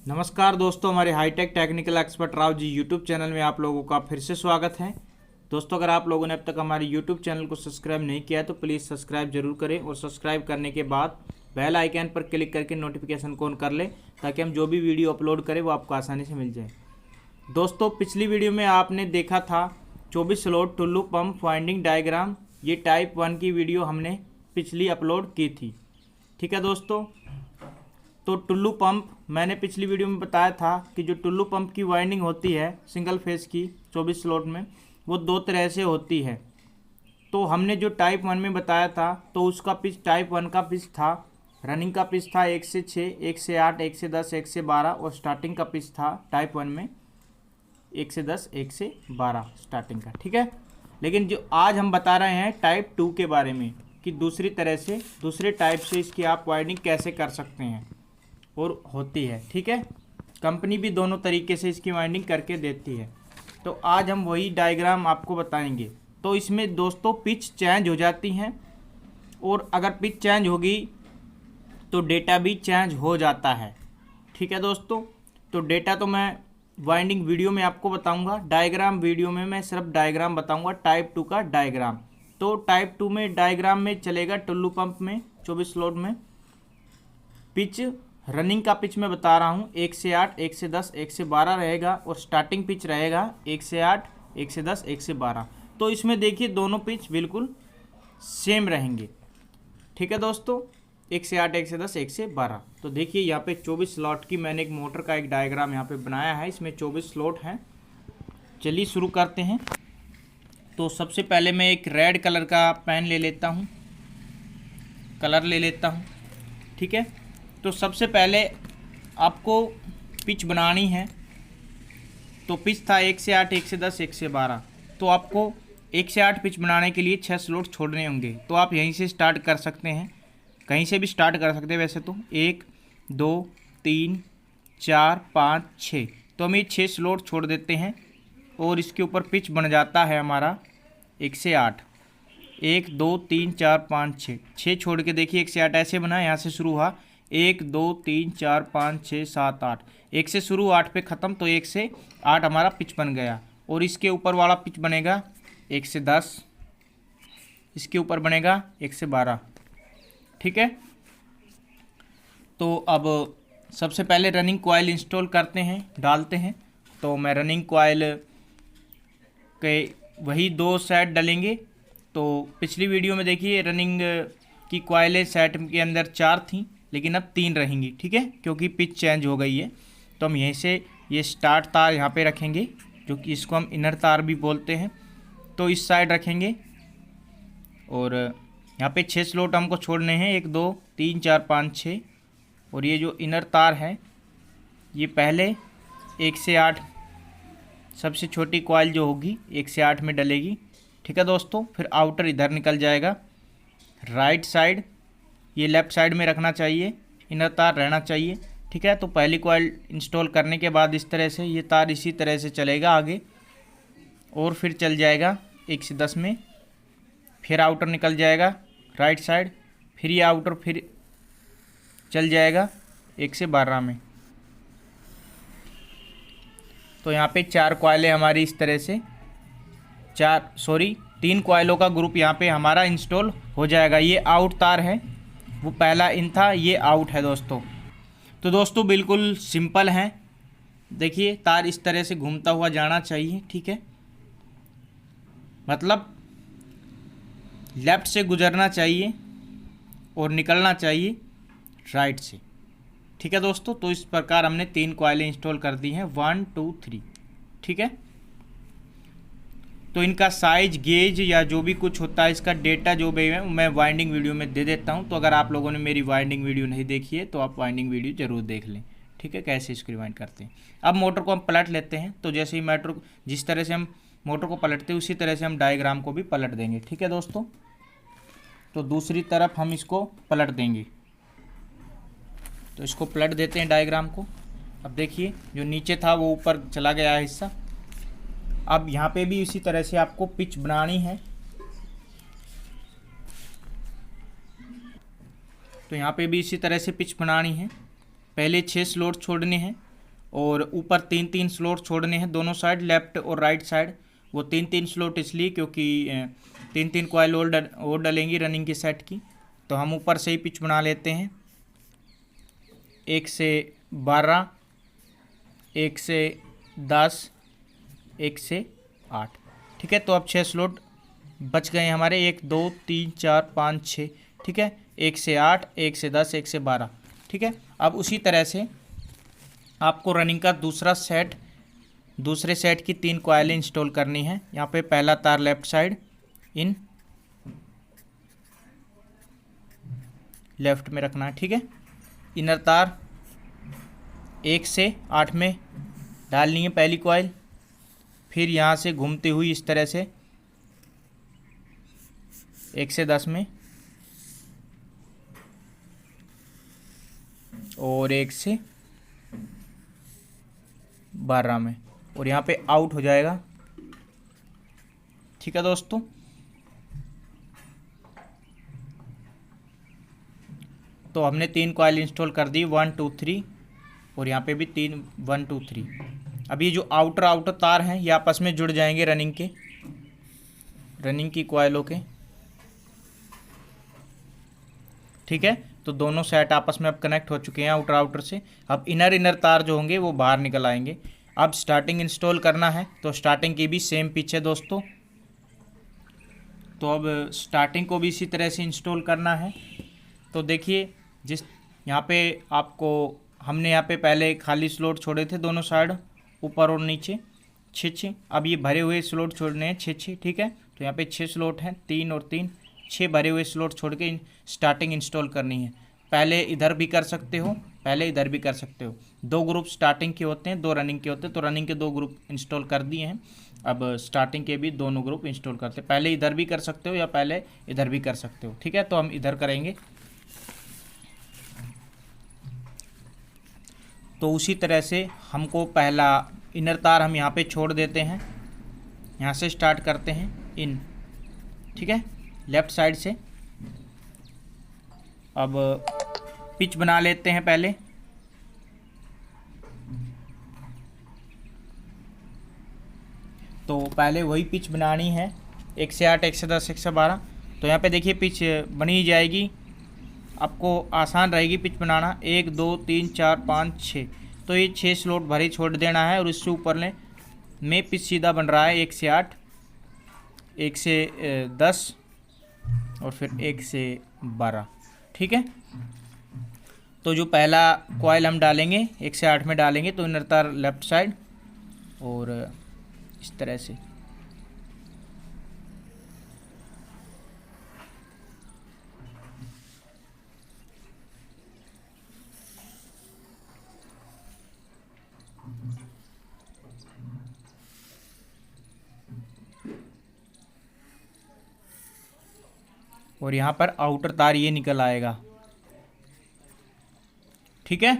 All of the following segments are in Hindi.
नमस्कार दोस्तों, हमारे hi tech technical expert Rao ji YouTube channel में आप लोगों का फिर से स्वागत है। दोस्तों, अगर आप लोगों ने अब तक हमारे यूट्यूब चैनल को सब्सक्राइब नहीं किया है तो प्लीज़ सब्सक्राइब जरूर करें और सब्सक्राइब करने के बाद बेल आइकन पर क्लिक करके नोटिफिकेशन को ऑन कर लें ताकि हम जो भी वीडियो अपलोड करें वो आपको आसानी से मिल जाए। दोस्तों, पिछली वीडियो में आपने देखा था 24 slot Tullu pump winding diagram. ये टाइप 1 की वीडियो हमने पिछली अपलोड की थी। ठीक है दोस्तों, तो टुल्लू पंप मैंने पिछली वीडियो में बताया था कि जो टुल्लू पंप की वाइंडिंग होती है सिंगल फेस की 24 स्लॉट में, वो दो तरह से होती है। तो हमने जो टाइप 1 में बताया था तो उसका पिच टाइप 1 का पिच था, रनिंग का पिच था 1 से 6, 1 से 8, 1 से 10, 1 से 12 और स्टार्टिंग का पिच था टाइप 1 में 1 से 10, 1 से 12 स्टार्टिंग का। ठीक है, लेकिन जो आज हम बता रहे हैं टाइप 2 के बारे में कि दूसरी तरह से दूसरे टाइप से इसकी आप वाइंडिंग कैसे कर सकते हैं और होती है। ठीक है, कंपनी भी दोनों तरीके से इसकी वाइंडिंग करके देती है। तो आज हम वही डायग्राम आपको बताएंगे। तो इसमें दोस्तों पिच चेंज हो जाती हैं और अगर पिच चेंज होगी तो डेटा भी चेंज हो जाता है। ठीक है दोस्तों, तो डेटा तो मैं वाइंडिंग वीडियो में आपको बताऊंगा, डायग्राम वीडियो में मैं सिर्फ डायग्राम बताऊंगा, टाइप 2 का डायग्राम। तो टाइप 2 में डायग्राम में चलेगा टुल्लू पंप में 24 स्लॉट में पिच, रनिंग का पिच मैं बता रहा हूँ 1 से 8, 1 से 10, 1 से 12 रहेगा और स्टार्टिंग पिच रहेगा 1 से 8, 1 से 10, 1 से 12। तो इसमें देखिए दोनों पिच बिल्कुल सेम रहेंगे। ठीक है दोस्तों, 1 से 8, 1 से 10, 1 से 12। तो देखिए यहाँ पे 24 स्लॉट की मैंने एक मोटर का एक डायग्राम यहाँ पे बनाया है, इसमें 24 स्लॉट हैं। चलिए शुरू करते हैं। तो सबसे पहले मैं एक रेड कलर का पेन ले लेता हूँ, कलर ले लेता हूँ। ठीक है, तो सबसे पहले आपको पिच बनानी है। तो पिच था 1 से 8, 1 से 10, 1 से 12। तो आपको 1 से 8 पिच बनाने के लिए 6 स्लॉट छोड़ने होंगे। तो आप यहीं से स्टार्ट कर सकते हैं, कहीं से भी स्टार्ट कर सकते हैं वैसे तो। 1, 2, 3, 4, 5, 6। तो हम ये 6 स्लॉट छोड़ देते हैं और इसके ऊपर पिच बन जाता है हमारा 1 से 8। 1, 2, 3, 4, 5, 6। 6 छोड़ के देखिए 1 से 8 ऐसे बना, यहाँ से शुरू हुआ 1, 2, 3, 4, 5, 6, 7, 8। 1 से शुरू 8 पे ख़त्म, तो 1 से 8 हमारा पिच बन गया। और इसके ऊपर वाला पिच बनेगा 1 से 10, इसके ऊपर बनेगा 1 से 12। ठीक है, तो अब सबसे पहले रनिंग कॉइल इंस्टॉल करते हैं, डालते हैं। तो मैं रनिंग कॉइल के वही 2 सेट डालेंगे। तो पिछली वीडियो में देखिए रनिंग की कॉइलें सेट के अंदर 4 थी, लेकिन अब 3 रहेंगी। ठीक है, क्योंकि पिच चेंज हो गई है। तो हम यहीं से ये स्टार्ट तार यहाँ पे रखेंगे, जो कि इसको हम इनर तार भी बोलते हैं। तो इस साइड रखेंगे और यहाँ पे 6 स्लॉट हमको छोड़ने हैं, 1, 2, 3, 4, 5, 6। और ये जो इनर तार है ये पहले 1 से 8 सबसे छोटी कॉइल जो होगी 1 से 8 में डलेगी। ठीक है दोस्तों, फिर आउटर इधर निकल जाएगा राइट साइड, ये लेफ़्ट साइड में रखना चाहिए, इनर तार रहना चाहिए। ठीक है, तो पहली कॉइल इंस्टॉल करने के बाद इस तरह से ये तार इसी तरह से चलेगा आगे और फिर चल जाएगा 1 से 10 में, फिर आउटर निकल जाएगा राइट साइड, फिर ये आउटर फिर चल जाएगा 1 से 12 में। तो यहाँ पे 4 कॉइलें हमारी इस तरह से 3 कॉइलों का ग्रुप यहाँ पे हमारा इंस्टॉल हो जाएगा। ये आउट तार है, वो पहला इन था, ये आउट है दोस्तों। तो दोस्तों बिल्कुल सिंपल है, देखिए तार इस तरह से घूमता हुआ जाना चाहिए। ठीक है, मतलब लेफ़्ट से गुजरना चाहिए और निकलना चाहिए राइट से। ठीक है दोस्तों, तो इस प्रकार हमने 3 कॉइलें इंस्टॉल कर दी हैं, 1, 2, 3। ठीक है, तो इनका साइज, गेज या जो भी कुछ होता है, इसका डेटा जो भी है मैं वाइंडिंग वीडियो में दे देता हूं। तो अगर आप लोगों ने मेरी वाइंडिंग वीडियो नहीं देखी है तो आप वाइंडिंग वीडियो ज़रूर देख लें। ठीक है, कैसे इसको वाइंड करते हैं। अब मोटर को हम पलट लेते हैं। तो जैसे ही मोटर जिस तरह से हम मोटर को पलटते हैं उसी तरह से हम डायग्राम को भी पलट देंगे। ठीक है दोस्तों, तो दूसरी तरफ हम इसको पलट देंगे। तो इसको पलट देते हैं डायग्राम को। अब देखिए जो नीचे था वो ऊपर चला गया है हिस्सा। अब यहाँ पे भी इसी तरह से आपको पिच बनानी है। तो यहाँ पे भी इसी तरह से पिच बनानी है। पहले 6 स्लॉट छोड़ने हैं और ऊपर 3-3 स्लॉट छोड़ने हैं दोनों साइड, लेफ्ट और राइट साइड। वो 3-3 स्लॉट इसलिए क्योंकि 3-3 कॉयल और डलेंगी रनिंग की सेट की। तो हम ऊपर से ही पिच बना लेते हैं 1 से 12, 1 से 10, 1 से 8। ठीक है, तो अब 6 स्लॉट बच गए हमारे, 1 2 3 4 5 6। ठीक है, 1 से 8, 1 से 10, 1 से 12। ठीक है, अब उसी तरह से आपको रनिंग का दूसरे सेट की 3 कॉइलें इंस्टॉल करनी है। यहाँ पे पहला तार लेफ्ट साइड इन लेफ्ट में रखना है। ठीक है, इनर तार 1 से 8 में डालनी है पहली कॉइल, फिर यहाँ से घूमती हुई इस तरह से 1 से 10 में और 1 से 12 में, और यहाँ पे आउट हो जाएगा। ठीक है दोस्तों, तो हमने 3 कॉइल इंस्टॉल कर दी 1 2 3, और यहाँ पे भी 3 1 2 3। अब ये जो आउटर तार हैं ये आपस में जुड़ जाएंगे रनिंग की कॉइलों के। ठीक है, तो दोनों सेट आपस में अब कनेक्ट हो चुके हैं आउटर से। अब इनर तार जो होंगे वो बाहर निकल आएंगे। अब स्टार्टिंग इंस्टॉल करना है, तो स्टार्टिंग की भी सेम पिच है दोस्तों। तो अब स्टार्टिंग को भी इसी तरह से इंस्टॉल करना है। तो देखिए, जिस यहाँ पे आपको हमने यहाँ पे पहले खाली स्लॉट छोड़े थे दोनों साइड, ऊपर और नीचे 6। अब ये भरे हुए स्लॉट छोड़ने हैं 6। ठीक है, तो यहाँ पे 6 स्लॉट हैं, 3 और 3, 6 भरे हुए स्लॉट छोड़ के स्टार्टिंग इंस्टॉल करनी है। पहले इधर भी कर सकते हो, पहले इधर भी कर सकते हो। 2 ग्रुप स्टार्टिंग के होते हैं, 2 रनिंग के होते हैं। तो रनिंग के 2 ग्रुप इंस्टॉल कर दिए हैं। अब स्टार्टिंग के भी दोनों ग्रुप इंस्टॉल करते हैं। पहले इधर भी कर सकते हो या पहले इधर भी कर सकते हो। ठीक है, तो हम इधर करेंगे। तो उसी तरह से हमको पहला इनर तार हम यहाँ पे छोड़ देते हैं, यहाँ से स्टार्ट करते हैं इन। ठीक है, लेफ़्ट साइड से। अब पिच बना लेते हैं पहले। तो पहले वही पिच बनानी है 1 से 8, 1 से 10, 1 से 12। तो यहाँ पे देखिए पिच बनी जाएगी, आपको आसान रहेगी पिच बनाना। 1 2 3 4 5 6, तो ये 6 स्लॉट भरे छोड़ देना है। और इससे ऊपर में पिच सीधा बन रहा है 1 से 8, 1 से 10 और फिर 1 से 12। ठीक है, तो जो पहला कॉइल हम डालेंगे 1 से 8 में डालेंगे, तो इनर तार लेफ्ट साइड और इस तरह से। और यहाँ पर आउटर तार ये निकल आएगा। ठीक है,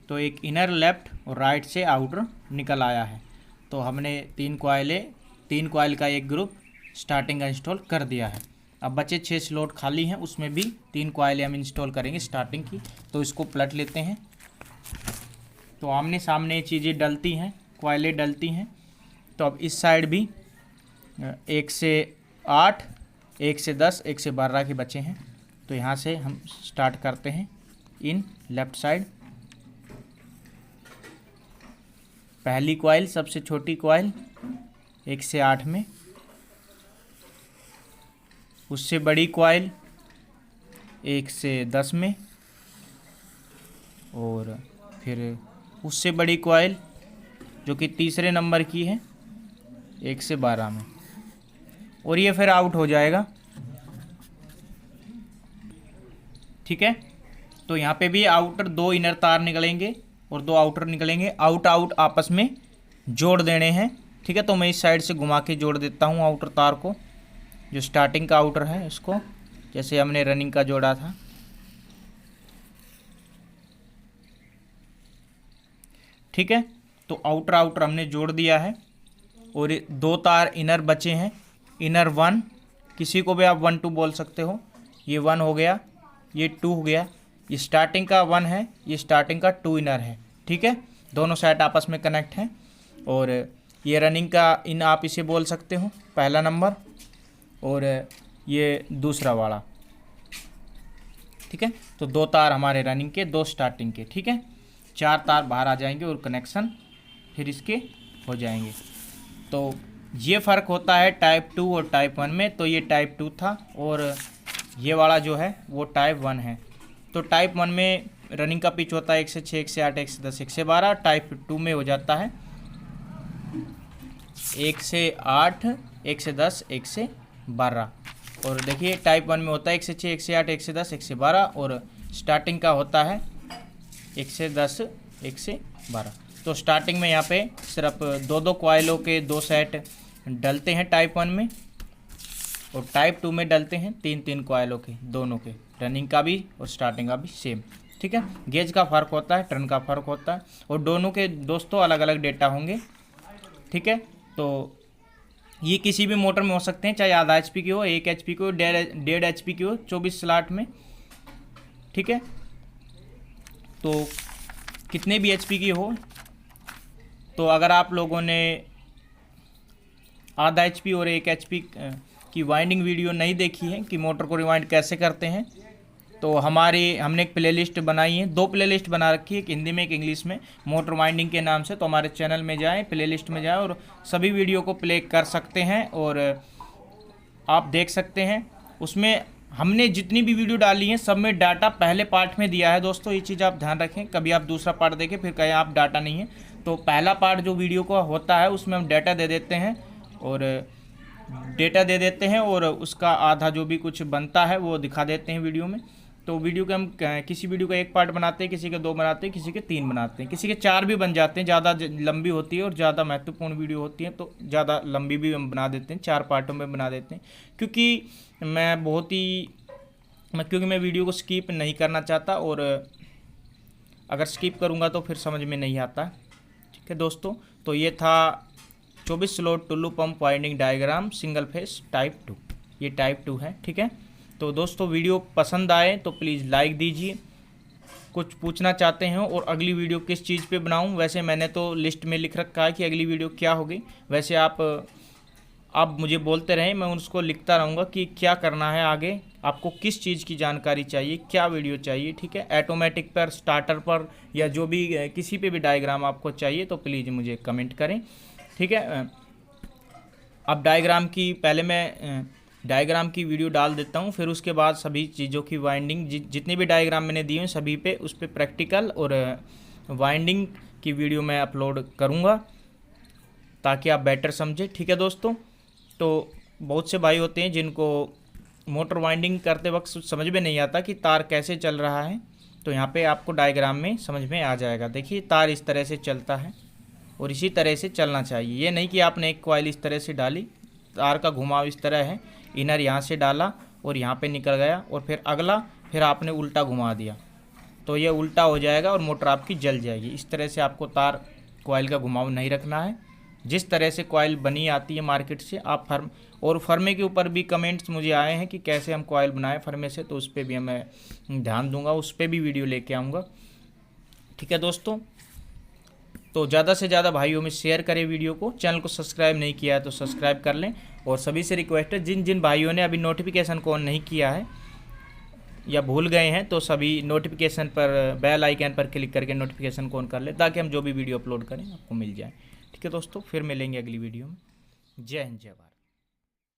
तो एक इनर लेफ्ट और राइट से आउटर निकल आया है। तो हमने 3 कॉइल का एक ग्रुप स्टार्टिंग का इंस्टॉल कर दिया है। अब बचे 6 स्लॉट खाली हैं, उसमें भी 3 कॉइलें हम इंस्टॉल करेंगे स्टार्टिंग की। तो इसको पलट लेते हैं। तो आमने सामने ये चीज़ें डलती हैं, कॉइलें डलती हैं। तो अब इस साइड भी 1 से 8, 1 से 10, 1 से 12 के बचे हैं। तो यहाँ से हम स्टार्ट करते हैं इन लेफ्ट साइड। पहली कॉइल सबसे छोटी कॉइल 1 से 8 में, उससे बड़ी कॉइल 1 से 10 में, और फिर उससे बड़ी कॉइल जो कि तीसरे नंबर की है 1 से 12 में, और ये फिर आउट हो जाएगा। ठीक है, तो यहाँ पे भी आउटर 2 इनर तार निकलेंगे और 2 आउटर निकलेंगे। आउट आपस में जोड़ देने हैं। ठीक है, तो मैं इस साइड से घुमा के जोड़ देता हूँ आउटर तार को, जो स्टार्टिंग का आउटर है इसको, जैसे हमने रनिंग का जोड़ा था। ठीक है, तो आउटर हमने जोड़ दिया है। और 2 तार इनर बचे हैं, इनर 1, किसी को भी आप 1 2 बोल सकते हो। ये 1 हो गया, ये 2 हो गया। ये स्टार्टिंग का 1 है, ये स्टार्टिंग का 2 इनर है। ठीक है, दोनों साइड आपस में कनेक्ट हैं। और ये रनिंग का इन आप इसे बोल सकते हो, पहला नंबर, और ये दूसरा वाला, ठीक है। तो 2 तार हमारे रनिंग के, 2 स्टार्टिंग के, ठीक है। 4 तार बाहर आ जाएंगे और कनेक्शन फिर इसके हो जाएंगे। तो ये फ़र्क होता है टाइप 2 और टाइप 1 में। तो ये टाइप 2 था और ये वाला जो है वो टाइप 1 है। तो टाइप 1 में रनिंग का पिच होता है 1 से 6, 1 से 8, 1 से 10, 1 से 12। टाइप 2 में हो जाता है 1 से 8, 1 से 10, 1 से 12। और देखिए टाइप 1 में होता है 1 से 6, 1 से 8, 1 से 10, 1 से 12, और स्टार्टिंग का होता है 1 से 10, 1 से 12। तो स्टार्टिंग में यहाँ पे सिर्फ 2 कॉइलों के 2 सेट डलते हैं टाइप 1 में, और टाइप 2 में डलते हैं 3 कॉइलों के, दोनों के, रनिंग का भी और स्टार्टिंग का भी सेम, ठीक है। गेज का फ़र्क होता है, टर्न का फ़र्क होता है, और दोनों के दोस्तों अलग अलग डेटा होंगे, ठीक है। तो ये किसी भी मोटर में हो सकते हैं, चाहे आधा HP की हो, 1 HP की हो, 1.5 HP की हो, 24 स्लॉट में, ठीक है। तो कितने भी HP की हो, तो अगर आप लोगों ने आधा HP और 1 HP की वाइंडिंग वीडियो नहीं देखी है कि मोटर को रिवाइंड कैसे करते हैं, तो हमने एक प्लेलिस्ट बनाई है, 2 प्लेलिस्ट बना रखी है, एक हिंदी में एक इंग्लिश में, मोटर वाइंडिंग के नाम से। तो हमारे चैनल में जाएं, प्लेलिस्ट में जाएं और सभी वीडियो को प्ले कर सकते हैं और आप देख सकते हैं। उसमें हमने जितनी भी वीडियो डाली हैं सब में डाटा पहले पार्ट में दिया है दोस्तों, ये चीज़ आप ध्यान रखें। कभी आप दूसरा पार्ट देखें फिर कहें आप डाटा नहीं है, तो पहला पार्ट जो वीडियो का होता है उसमें हम डाटा दे देते हैं और उसका आधा जो भी कुछ बनता है वो दिखा देते हैं वीडियो में। तो वीडियो के हम किसी वीडियो का 1 पार्ट बनाते हैं, किसी के 2 बनाते हैं, किसी के 3 बनाते हैं, किसी के 4 भी बन जाते हैं। ज़्यादा लंबी होती है और ज़्यादा महत्वपूर्ण वीडियो होती है तो ज़्यादा लंबी भी हम बना देते हैं, 4 पार्टों में बना देते हैं, क्योंकि मैं वीडियो को स्किप नहीं करना चाहता, और अगर स्किप करूँगा तो फिर समझ में नहीं आता, ठीक है दोस्तों। तो ये था 24 slot Tullu pump winding diagram single phase type 2, ये टाइप 2 है, ठीक है। तो दोस्तों वीडियो पसंद आए तो प्लीज़ लाइक दीजिए, कुछ पूछना चाहते हैं और अगली वीडियो किस चीज़ पे बनाऊं, वैसे मैंने तो लिस्ट में लिख रखा है कि अगली वीडियो क्या होगी। वैसे आप मुझे बोलते रहें, मैं उसको लिखता रहूँगा कि क्या करना है आगे, आपको किस चीज़ की जानकारी चाहिए, क्या वीडियो चाहिए, ठीक है। ऑटोमेटिक पर, स्टार्टर पर, या जो भी किसी पे भी डायग्राम आपको चाहिए तो प्लीज़ मुझे कमेंट करें, ठीक है। अब डायग्राम की वीडियो डाल देता हूँ, फिर उसके बाद सभी चीज़ों की वाइंडिंग, जितने भी डायग्राम मैंने दिए हैं सभी पे उस पर प्रैक्टिकल और वाइंडिंग की वीडियो मैं अपलोड करूँगा ताकि आप बेटर समझें, ठीक है दोस्तों। तो बहुत से भाई होते हैं जिनको मोटर वाइंडिंग करते वक्त समझ में नहीं आता कि तार कैसे चल रहा है, तो यहाँ पे आपको डायग्राम में समझ में आ जाएगा। देखिए तार इस तरह से चलता है और इसी तरह से चलना चाहिए, ये नहीं कि आपने एक कॉइल इस तरह से डाली, तार का घुमाव इस तरह है, इनर यहाँ से डाला और यहाँ पे निकल गया, और फिर अगला फिर आपने उल्टा घुमा दिया तो ये उल्टा हो जाएगा और मोटर आपकी जल जाएगी। इस तरह से आपको तार कॉइल का घुमाव नहीं रखना है। जिस तरह से कॉइल बनी आती है मार्केट से, आप फर्मे के ऊपर भी कमेंट्स मुझे आए हैं कि कैसे हम कॉइल बनाएं फर्मे से, तो उस पर भी मैं ध्यान दूंगा, उस पर भी वीडियो लेके आऊँगा, ठीक है दोस्तों। तो ज़्यादा से ज़्यादा भाइयों में शेयर करें वीडियो को, चैनल को सब्सक्राइब नहीं किया है तो सब्सक्राइब कर लें, और सभी से रिक्वेस्ट है जिन भाइयों ने अभी नोटिफिकेशन को ऑन नहीं किया है या भूल गए हैं तो सभी नोटिफिकेशन पर, बेल आइकन पर क्लिक करके नोटिफिकेशन को ऑन कर लें ताकि हम जो भी वीडियो अपलोड करें आपको मिल जाए, ठीक है दोस्तों। फिर मिलेंगे अगली वीडियो में। जय हिंद, जय भारत।